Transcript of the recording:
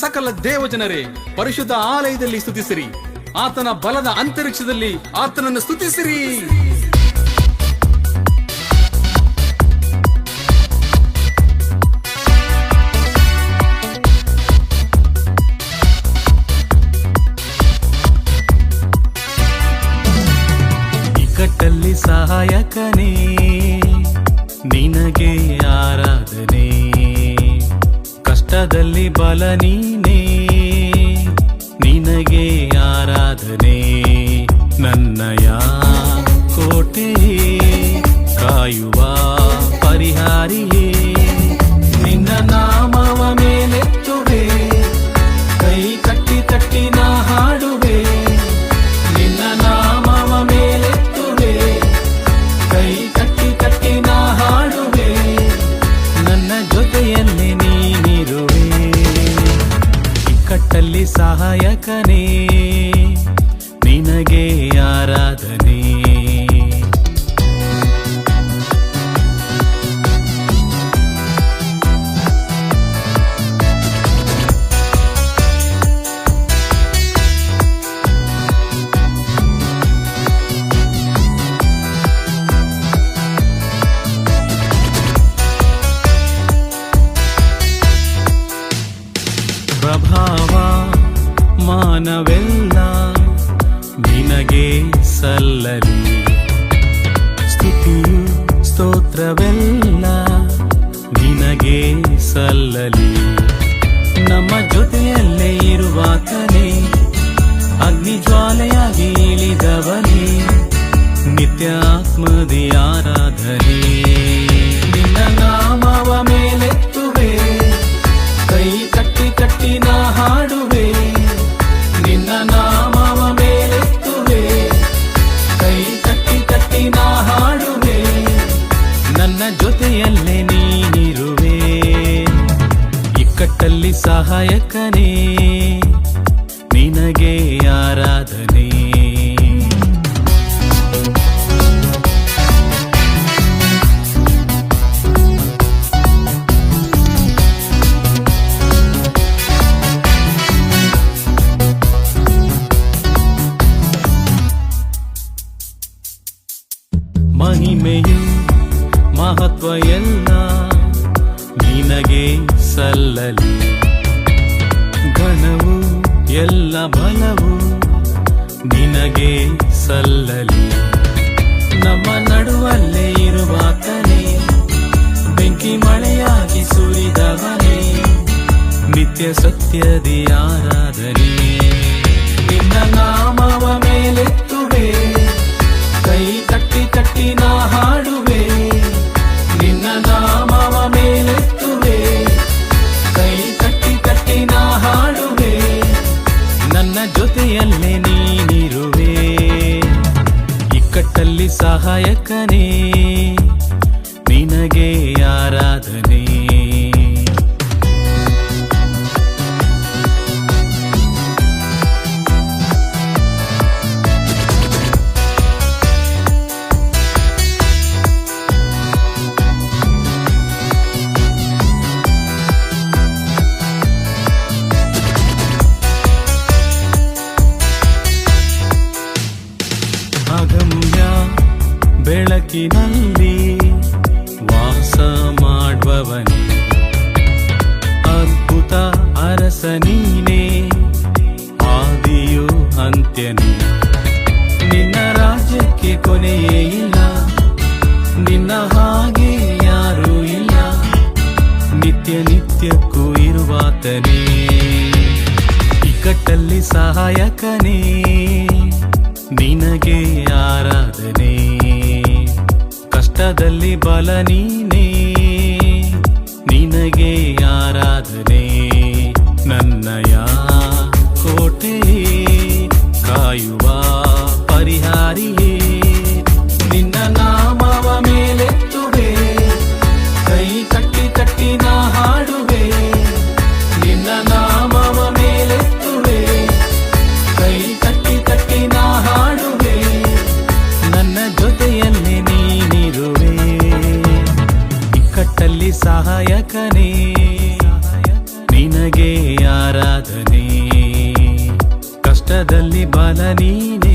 ಸಕಲ ದೇವಜನರೇ ಪರಿಶುದ್ಧ ಆಲಯದಲ್ಲಿ ಸ್ತುತಿಸಿರಿ, ಆತನ ಬಲದ ಅಂತರಿಕ್ಷದಲ್ಲಿ ಆತನನ್ನು ಸ್ತುತಿಸಿರಿ. ಇಕ್ಕಟ್ಟಲ್ಲಿ ಸಹಾಯಕನೇ ನಿನಗೆ ಆರಾಧನೆ, ಕಷ್ಟದಲ್ಲಿ ಬಲ ನೀನೇ ನಿನಗೆ ಆರಾಧನೆ. ನನ್ನಯ ಕೋಟೆಯೇ ಕಾಯುವ ಪರಿಹಾರಿಯೇ, ನಿನ್ನ ನಾಮವ ಮೇಲೆತ್ತುವೆ, ಕೈ ಕಟ್ಟಿ ತಟ್ಟಿ ನಾ ಹಾಡುವೆ. ನಿನ್ನ ನಾಮವ ಮೇಲೆತ್ತುವೆ, ಕೈ ಕಟ್ಟಿ ತಟ್ಟಿ ನಾ ಹಾಡುವೆ. ನನ್ನ ಜೊತೆಯಲ್ಲಿ ನೀನಿರುವೆ, ಇಕ್ಕಟ್ಟಲ್ಲಿ ಸಹಾಯಕನೇ ನಿನಗೆ ಆರಾಧನೆ. ಪ್ರಭಾವ ಮಾನವೆಲ್ಲ ನಿನಗೆ ಸಲ್ಲಲಿ, ಸ್ತುತಿಯು ಸ್ತೋತ್ರವೆಲ್ಲ ನಿನಗೆ ಸಲ್ಲಲಿ. ನಮ್ಮ ಜೊತೆಯಲ್ಲೇ ಇರುವಾತನೇ, ಅಗ್ನಿ ಜ್ವಾಲೆಯಾಗಿ ಇಳಿದವನೇ, ನಿತ್ಯ ಆತ್ಮದಿ ಆರಾಧನೆ. ನಿನ್ನ ನಾಮವ ಮೇಲೆತ್ತುವೆ, ಕೈ ಕಟ್ಟಿ ಕಟ್ಟಿ ನಾ ಹಾಡುವೆ. ನಿನ್ನ ನಾಮವ ಮೇಲೆತ್ತುವೆ, ಕೈ ಕಟ್ಟಿ ಕಟ್ಟಿ ನಾ ಹಾಡುವೆ. ನನ್ನ ಜೊತೆಯಲ್ಲೇ ನೀನಿರುವೆ, ಇಕ್ಕಟ್ಟಲ್ಲಿ ಸಹಾಯಕನೇ ನಿನಗೆ ಆರಾಧನೆ. ಮಹಿಮೆಯು ಮಹತ್ವ ಎಲ್ಲ ನಿನಗೆ ಸಲ್ಲಲಿ, ಘನವು ಎಲ್ಲ ಬಲವು ನಿನಗೆ ಸಲ್ಲಲಿ. ನಮ್ಮ ನಡುವಲ್ಲೇ ಇರುವಾತನೇ, ಬೆಂಕಿ ಮಳೆಯಾಗಿ ಸುರಿದವನೇ, ನಿತ್ಯ ಸತ್ಯದಿ ಆರಾಧನೆ. ನಿನ್ನ ನಾಮವ ಮೇಲೆತ್ತುವೆ, ಕೈ ಕಟ್ಟಿ ಕಟ್ಟಿ ನಾ ಹಾಡುವೆ. ನಿನ್ನ ನಾಮವ ಮೇಲೆತ್ತುವೆ, ಕೈ ಕಟ್ಟಿ ಕಟ್ಟಿ ನಾ ಹಾಡುವೆ. ನನ್ನ ಜೊತೆಯಲ್ಲೇ ನೀನಿರುವೆ, ಇಕ್ಕಟ್ಟಲ್ಲಿ ಸಹಾಯಕನೇ ನಿನಗೆ ಆರಾಧನೆ. ಅಗಮ್ಯ ಬೆಳಕಿನಲ್ಲಿ ವಾಸ ಮಾಡುವವನೇ, ಅದ್ಭುತ ಅರಸ ನೀನೇ, ಆದಿಯು ಅಂತ್ಯನೇ. ನಿನ್ನ ರಾಜ್ಯಕ್ಕೆ ಕೊನೆಯೇ ಇಲ್ಲ, ನಿನ್ನ ಹಾಗೆ ಯಾರೂ ಇಲ್ಲ, ನಿತ್ಯ ನಿತ್ಯಕ್ಕೂ ಇರುವಾತನೇ. ಇಕ್ಕಟ್ಟಲ್ಲಿ ಸಹಾಯಕನೇ ನಿನಗೆ ಆರಾಧನೆ, ಕಷ್ಟದಲ್ಲಿ ಬಲ ನೀನೇ ನಿನಗೆ ಆರಾಧನೆ. ನನ್ನಯ ಕೋಟೆಯೇ ಕಾಯುವ ಪರಿಹಾರಿಯೇ, ನಿನ್ನ ನಾಮವ ಮೇಲೆತ್ತುವೆ, ಕೈ ಕಟ್ಟಿ ಕಟ್ಟಿ ನಾ ಹಾಡುವೆ. ನಿನ್ನ ನಾಮವ ಮೇಲೆತ್ತುವೆ, ಕೈ ಕಟ್ಟಿ ಕಟ್ಟಿ ನಾ ಹಾಡುವೆ. ನನ್ನ ಜೊತೆಯಲ್ಲೇ ನೀನಿರುವೆ, ಇಕ್ಕಟ್ಟಲ್ಲಿ ಸಹಾಯಕನೇ ಆರಾಧನೆ ಕಷ್ಟದಲ್ಲಿ ಬಲ ನೀನೇ